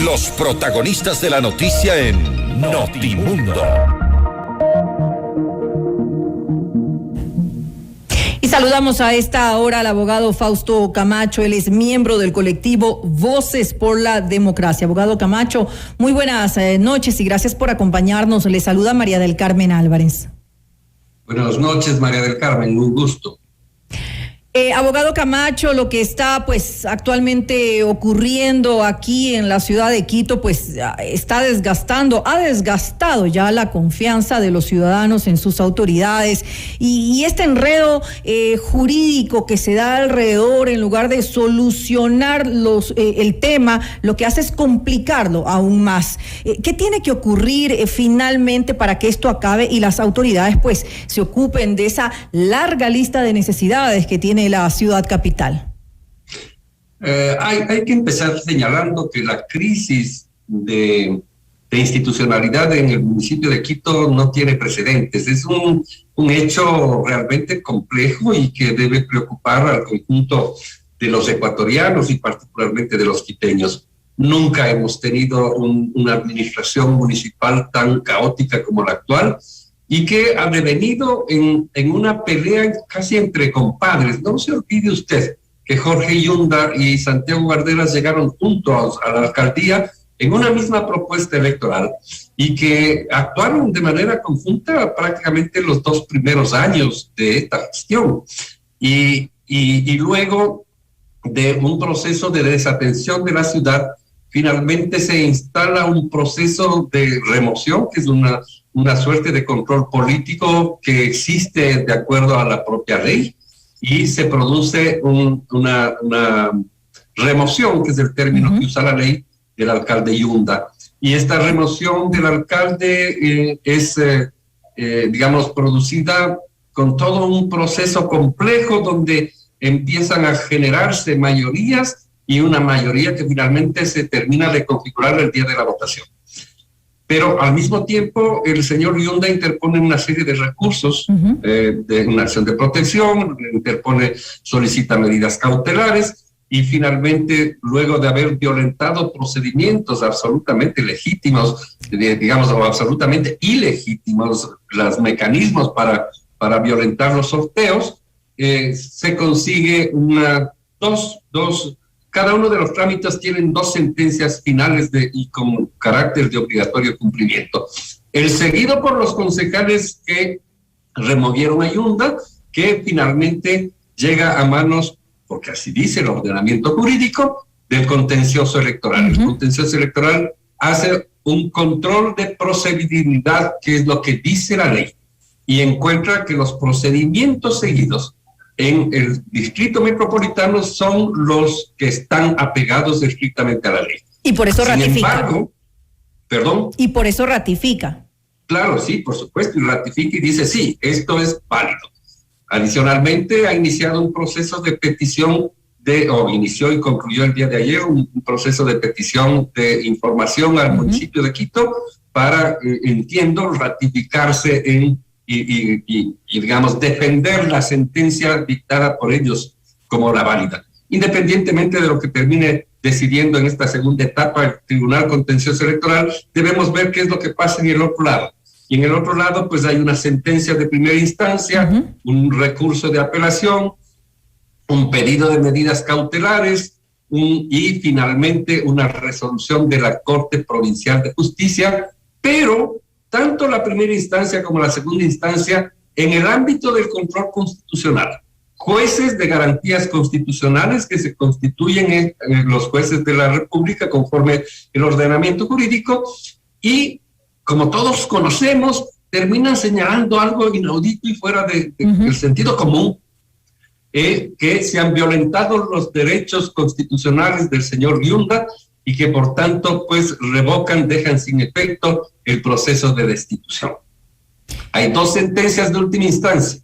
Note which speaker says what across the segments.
Speaker 1: Los protagonistas de la noticia en Notimundo.
Speaker 2: Y saludamos a esta hora al abogado Fausto Camacho. Él es miembro del colectivo Voces por la Democracia. Abogado Camacho, muy buenas noches y gracias por acompañarnos. Le saluda María del Carmen Álvarez.
Speaker 3: Buenas noches, María del Carmen, un gusto.
Speaker 2: Abogado Camacho, lo que está pues actualmente ocurriendo aquí en la ciudad de Quito pues ha desgastado ya la confianza de los ciudadanos en sus autoridades y este enredo jurídico que se da alrededor, en lugar de solucionar el tema, lo que hace es complicarlo aún más. ¿Qué tiene que ocurrir finalmente para que esto acabe y las autoridades pues se ocupen de esa larga lista de necesidades que tiene la ciudad capital?
Speaker 3: Hay que empezar señalando que la crisis de institucionalidad en el municipio de Quito no tiene precedentes. Es un hecho realmente complejo y que debe preocupar al conjunto de los ecuatorianos y particularmente de los quiteños. Nunca hemos tenido una administración municipal tan caótica como la actual, y que ha devenido en una pelea casi entre compadres. No se olvide usted que Jorge Yunda y Santiago Guarderas llegaron juntos a la alcaldía en una misma propuesta electoral y que actuaron de manera conjunta prácticamente los 2 primeros años de esta gestión. Y luego de un proceso de desatención de la ciudad, finalmente se instala un proceso de remoción, que es una suerte de control político que existe de acuerdo a la propia ley, y se produce una remoción, que es el término que usa la ley, del alcalde Yunda. Y esta remoción del alcalde es, digamos, producida con todo un proceso complejo donde empiezan a generarse mayorías, y una mayoría que finalmente se termina de configurar el día de la votación. Pero al mismo tiempo el señor Yunda interpone una serie de recursos, de una acción de protección, solicita medidas cautelares y finalmente, luego de haber violentado procedimientos absolutamente legítimos, digamos, o absolutamente ilegítimos, los mecanismos para violentar los sorteos, se consigue cada uno de los trámites tienen 2 sentencias finales y con carácter de obligatorio cumplimiento. El seguido por los concejales que removieron a Yunda, que finalmente llega a manos, porque así dice el ordenamiento jurídico, del contencioso electoral. El contencioso electoral hace un control de procedibilidad, que es lo que dice la ley, y encuentra que los procedimientos seguidos en el distrito metropolitano son los que están apegados estrictamente a la ley.
Speaker 2: Y por eso ratifica.
Speaker 3: Sin embargo, ¿perdón?
Speaker 2: Y por eso ratifica.
Speaker 3: Claro, sí, por supuesto, y ratifica y dice, sí, esto es válido. Adicionalmente, ha iniciado un proceso de petición inició y concluyó el día de ayer un proceso de petición de información al municipio de Quito para, entiendo, ratificarse y digamos, defender la sentencia dictada por ellos como la válida. Independientemente de lo que termine decidiendo en esta segunda etapa el Tribunal Contencioso Electoral, debemos ver qué es lo que pasa en el otro lado. Y en el otro lado, pues hay una sentencia de primera instancia, un recurso de apelación, un pedido de medidas cautelares y finalmente una resolución de la Corte Provincial de Justicia, pero tanto la primera instancia como la segunda instancia en el ámbito del control constitucional. Jueces de garantías constitucionales que se constituyen en los jueces de la República conforme el ordenamiento jurídico y, como todos conocemos, terminan señalando algo inaudito y fuera del sentido común, que se han violentado los derechos constitucionales del señor Yunda y que por tanto pues dejan sin efecto el proceso de destitución. Hay 2 sentencias de última instancia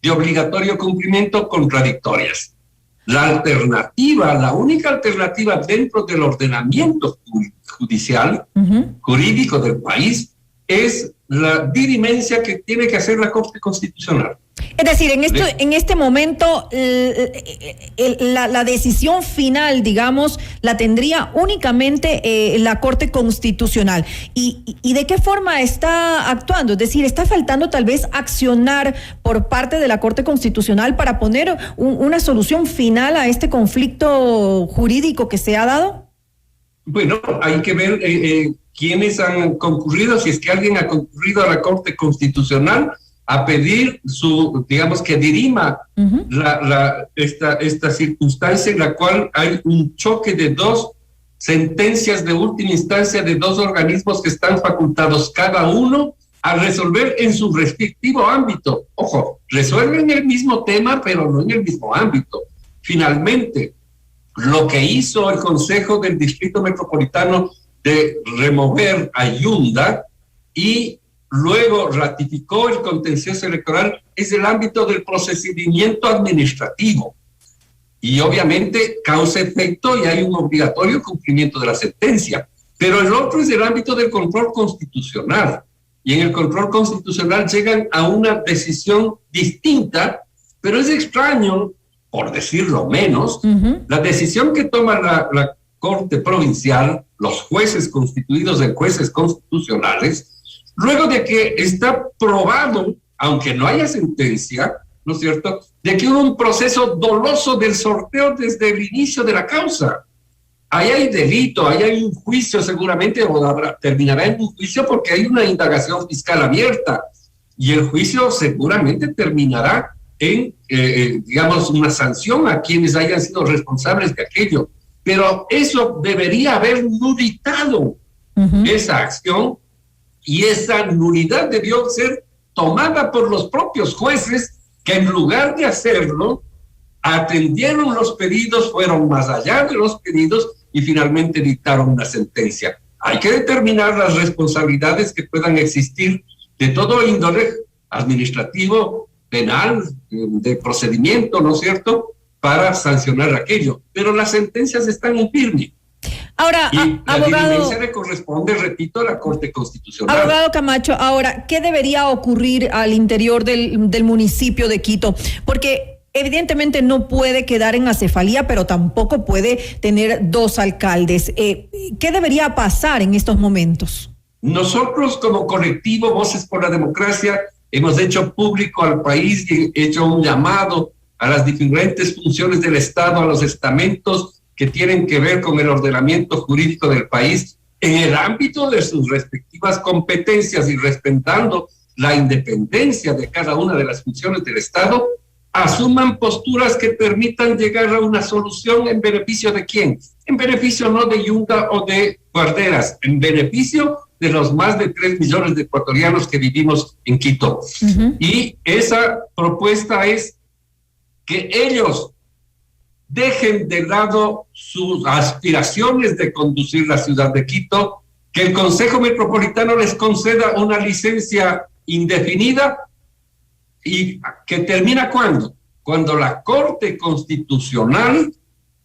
Speaker 3: de obligatorio cumplimiento contradictorias. La única alternativa dentro del ordenamiento judicial, jurídico del país, es la dirimencia que tiene que hacer la Corte Constitucional.
Speaker 2: Es decir, en este momento la decisión final, digamos, la tendría únicamente la Corte Constitucional. ¿Y de qué forma está actuando? Es decir, ¿está faltando tal vez accionar por parte de la Corte Constitucional para poner una solución final a este conflicto jurídico que se ha dado?
Speaker 3: Bueno, hay que ver quiénes han concurrido, si es que alguien ha concurrido a la Corte Constitucional a pedir digamos, que dirima esta circunstancia en la cual hay un choque de dos sentencias de última instancia de dos organismos que están facultados cada uno a resolver en su respectivo ámbito. Ojo, resuelven el mismo tema, pero no en el mismo ámbito. Finalmente, lo que hizo el Consejo del Distrito Metropolitano de remover a Yunda y luego ratificó el contencioso electoral es el ámbito del procedimiento administrativo. Y obviamente causa efecto y hay un obligatorio cumplimiento de la sentencia. Pero el otro es el ámbito del control constitucional. Y en el control constitucional llegan a una decisión distinta, pero es extraño, por decirlo menos, la decisión que toma la Corte Provincial, los jueces constituidos en jueces constitucionales, luego de que está probado, aunque no haya sentencia, ¿no es cierto?, de que hubo un proceso doloso del sorteo desde el inicio de la causa. Ahí hay delito, ahí hay un juicio seguramente, o terminará en un juicio porque hay una indagación fiscal abierta, y el juicio seguramente terminará en, digamos, una sanción a quienes hayan sido responsables de aquello. Pero eso debería haber nulitado esa acción, y esa nulidad debió ser tomada por los propios jueces que en lugar de hacerlo, atendieron los pedidos, fueron más allá de los pedidos y finalmente dictaron una sentencia. Hay que determinar las responsabilidades que puedan existir de todo índole, administrativo, penal, de procedimiento, ¿no es cierto?, para sancionar aquello. Pero las sentencias están en firme.
Speaker 2: Ahora,
Speaker 3: y la
Speaker 2: abogado,
Speaker 3: diligencia le corresponde, repito, a la Corte Constitucional.
Speaker 2: Abogado Camacho, ahora, ¿qué debería ocurrir al interior del municipio de Quito? Porque evidentemente no puede quedar en acefalía, pero tampoco puede tener dos alcaldes. ¿Qué debería pasar en estos momentos?
Speaker 3: Nosotros, como colectivo Voces por la Democracia, hemos hecho público al país y hecho un llamado a las diferentes funciones del Estado, a los estamentos que tienen que ver con el ordenamiento jurídico del país en el ámbito de sus respectivas competencias y respetando la independencia de cada una de las funciones del Estado, asuman posturas que permitan llegar a una solución en beneficio de quién. En beneficio no de Yunda o de Guarderas, en beneficio de los más de 3 millones de ecuatorianos que vivimos en Quito. Y esa propuesta es que ellos dejen de lado sus aspiraciones de conducir la ciudad de Quito, que el Consejo Metropolitano les conceda una licencia indefinida y que termina ¿cuándo? Cuando la Corte Constitucional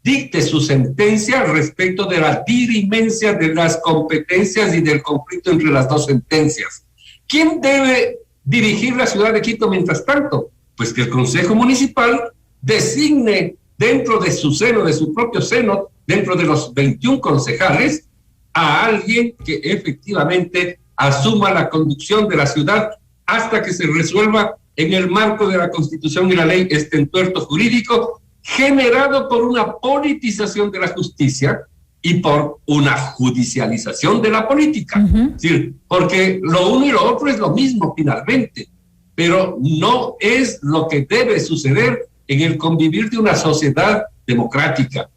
Speaker 3: dicte su sentencia respecto de la dirimencia de las competencias y del conflicto entre las dos sentencias. ¿Quién debe dirigir la ciudad de Quito mientras tanto? Pues que el Consejo Municipal designe dentro de su seno, de su propio seno, dentro de los 21 concejales, a alguien que efectivamente asuma la conducción de la ciudad hasta que se resuelva en el marco de la Constitución y la ley este entuerto jurídico generado por una politización de la justicia y por una judicialización de la política. Es decir, porque lo uno y lo otro es lo mismo finalmente, pero no es lo que debe suceder en el convivir de una sociedad democrática.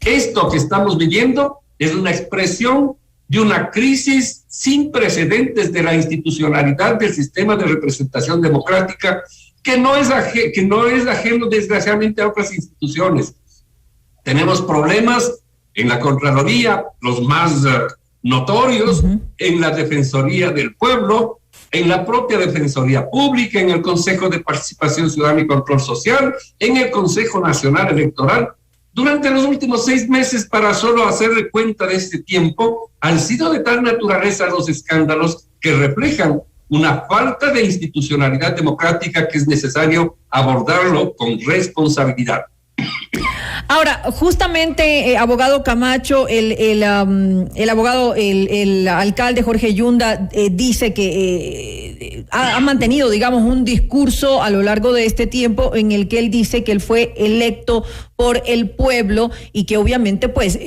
Speaker 3: Esto que estamos viviendo es una expresión de una crisis sin precedentes de la institucionalidad del sistema de representación democrática, que no es ajeno desgraciadamente a otras instituciones. Tenemos problemas en la Contraloría, los más notorios, en la Defensoría del Pueblo, en la propia Defensoría Pública, en el Consejo de Participación Ciudadana y Control Social, en el Consejo Nacional Electoral. Durante los últimos 6 meses, para solo hacerle cuenta de este tiempo, han sido de tal naturaleza los escándalos que reflejan una falta de institucionalidad democrática que es necesario abordarlo con responsabilidad.
Speaker 2: Ahora, justamente, abogado Camacho, el alcalde Jorge Yunda dice que ha mantenido, digamos, un discurso a lo largo de este tiempo en el que él dice que él fue electo por el pueblo y que obviamente, pues,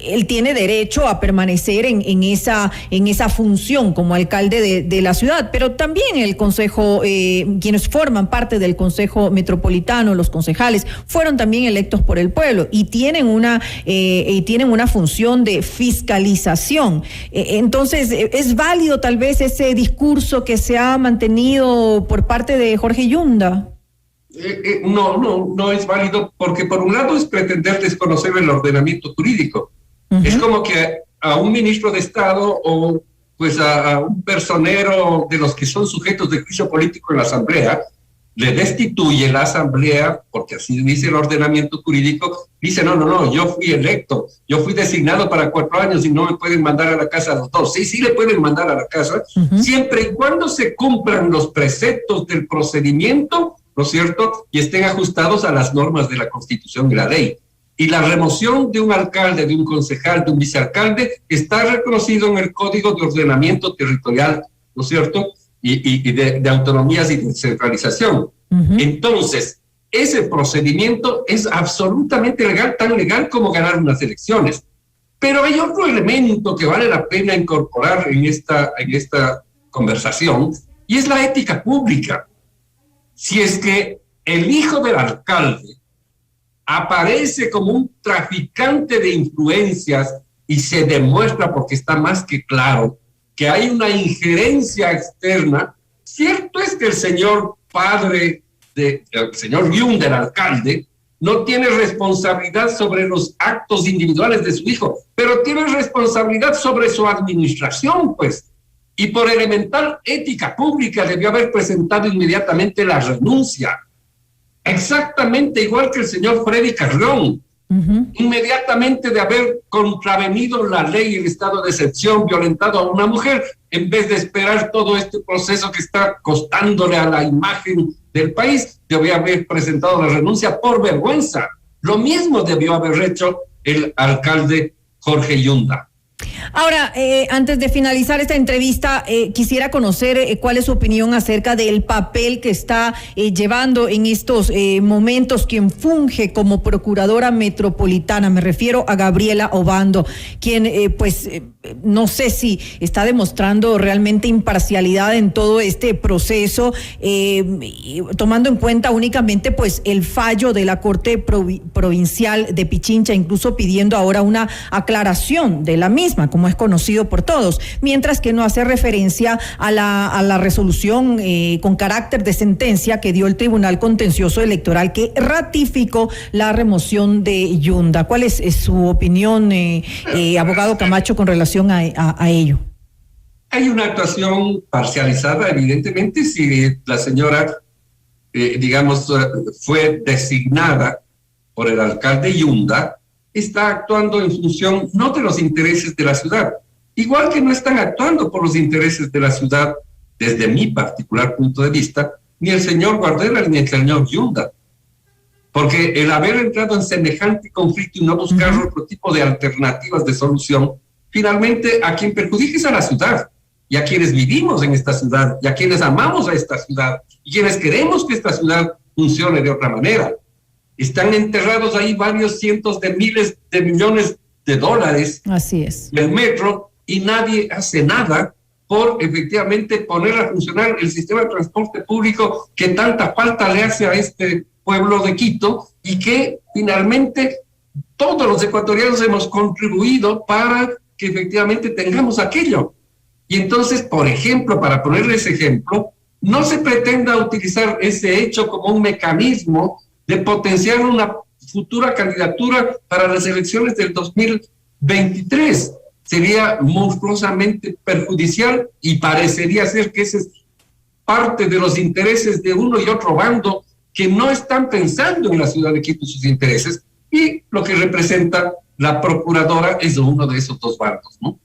Speaker 2: él tiene derecho a permanecer en esa función como alcalde de la ciudad, pero también el consejo, quienes forman parte del consejo metropolitano, los concejales, fueron también electos por el pueblo y tienen una función de fiscalización. Entonces, ¿es válido tal vez ese discurso que se ha mantenido por parte de Jorge Yunda?
Speaker 3: No es válido, porque por un lado es pretender desconocer el ordenamiento jurídico. Es como que a un ministro de Estado o pues a un personero de los que son sujetos de juicio político en la Asamblea, le destituye la Asamblea, porque así dice el ordenamiento jurídico, dice, no, yo fui electo, yo fui designado para 4 años y no me pueden mandar a la casa a los 2. Sí le pueden mandar a la casa, siempre y cuando se cumplan los preceptos del procedimiento, ¿no es cierto?, y estén ajustados a las normas de la Constitución y la ley. Y la remoción de un alcalde, de un concejal, de un vicealcalde, está reconocido en el Código de Ordenamiento Territorial, ¿no es cierto?, y de autonomías y descentralización. Entonces, ese procedimiento es absolutamente legal, tan legal como ganar unas elecciones. Pero hay otro elemento que vale la pena incorporar en esta conversación, y es la ética pública. Si es que el hijo del alcalde aparece como un traficante de influencias y se demuestra, porque está más que claro, que hay una injerencia externa, cierto es que el señor padre, el señor Yunda, el alcalde, no tiene responsabilidad sobre los actos individuales de su hijo, pero tiene responsabilidad sobre su administración, pues. Y por elemental ética pública debió haber presentado inmediatamente la renuncia. Exactamente igual que el señor Freddy Carrión, inmediatamente de haber contravenido la ley y el estado de excepción, violentado a una mujer, en vez de esperar todo este proceso que está costándole a la imagen del país, debió haber presentado la renuncia por vergüenza. Lo mismo debió haber hecho el alcalde Jorge Yunda.
Speaker 2: Ahora, antes de finalizar esta entrevista, quisiera conocer cuál es su opinión acerca del papel que está llevando en estos momentos quien funge como procuradora metropolitana. Me refiero a Gabriela Obando, quien no sé si está demostrando realmente imparcialidad en todo este proceso, tomando en cuenta únicamente pues el fallo de la Corte Provincial de Pichincha, incluso pidiendo ahora una aclaración de la misma, como es conocido por todos, mientras que no hace referencia a la resolución con carácter de sentencia que dio el Tribunal Contencioso Electoral que ratificó la remoción de Yunda. ¿Cuál es su opinión, abogado Camacho, con relación a ello?
Speaker 3: Hay una actuación parcializada, evidentemente, si la señora, fue designada por el alcalde Yunda, está actuando en función no de los intereses de la ciudad, igual que no están actuando por los intereses de la ciudad, desde mi particular punto de vista, ni el señor Guardera ni el señor Yunda, porque el haber entrado en semejante conflicto y no buscar otro tipo de alternativas de solución, finalmente a quien perjudica es a la ciudad, y a quienes vivimos en esta ciudad, y a quienes amamos a esta ciudad, y quienes queremos que esta ciudad funcione de otra manera. Están enterrados ahí varios cientos de miles de millones de dólares.
Speaker 2: Así es.
Speaker 3: Del metro, y nadie hace nada por efectivamente poner a funcionar el sistema de transporte público que tanta falta le hace a este pueblo de Quito, y que finalmente todos los ecuatorianos hemos contribuido para que efectivamente tengamos aquello. Y entonces, por ejemplo, para ponerles ejemplo, no se pretenda utilizar ese hecho como un mecanismo de potenciar una futura candidatura para las elecciones del 2023. Sería monstruosamente perjudicial, y parecería ser que ese es parte de los intereses de uno y otro bando que no están pensando en la ciudad de Quito sus intereses, y lo que representa la procuradora es uno de esos dos bandos, ¿no?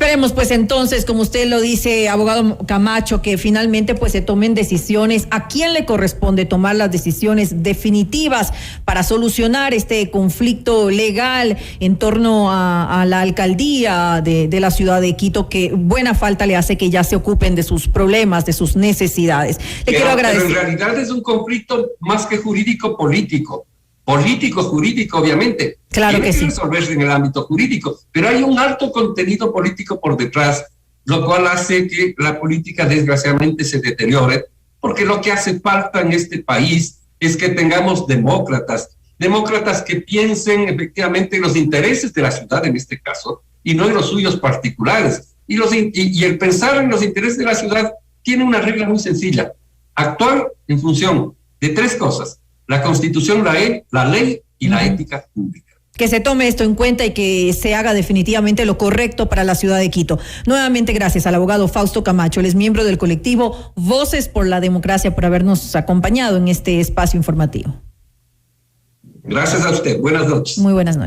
Speaker 2: Esperemos pues entonces, como usted lo dice, abogado Camacho, que finalmente pues se tomen decisiones. ¿A quién le corresponde tomar las decisiones definitivas para solucionar este conflicto legal en torno a la alcaldía de la ciudad de Quito, que buena falta le hace que ya se ocupen de sus problemas, de sus necesidades? Quiero agradecer.
Speaker 3: Pero en realidad es un conflicto más que jurídico, político. Político-jurídico, obviamente.
Speaker 2: Claro que sí.
Speaker 3: Resolverse en el ámbito jurídico, pero hay un alto contenido político por detrás, lo cual hace que la política desgraciadamente se deteriore, porque lo que hace falta en este país es que tengamos demócratas que piensen efectivamente en los intereses de la ciudad en este caso, y no en los suyos particulares. Y el pensar en los intereses de la ciudad tiene una regla muy sencilla: actuar en función de tres cosas: la Constitución, la ley y la ética pública.
Speaker 2: Que se tome esto en cuenta y que se haga definitivamente lo correcto para la ciudad de Quito. Nuevamente, gracias al abogado Fausto Camacho. Él es miembro del colectivo Voces por la Democracia, por habernos acompañado en este espacio informativo.
Speaker 3: Gracias a usted. Buenas noches.
Speaker 2: Muy buenas noches.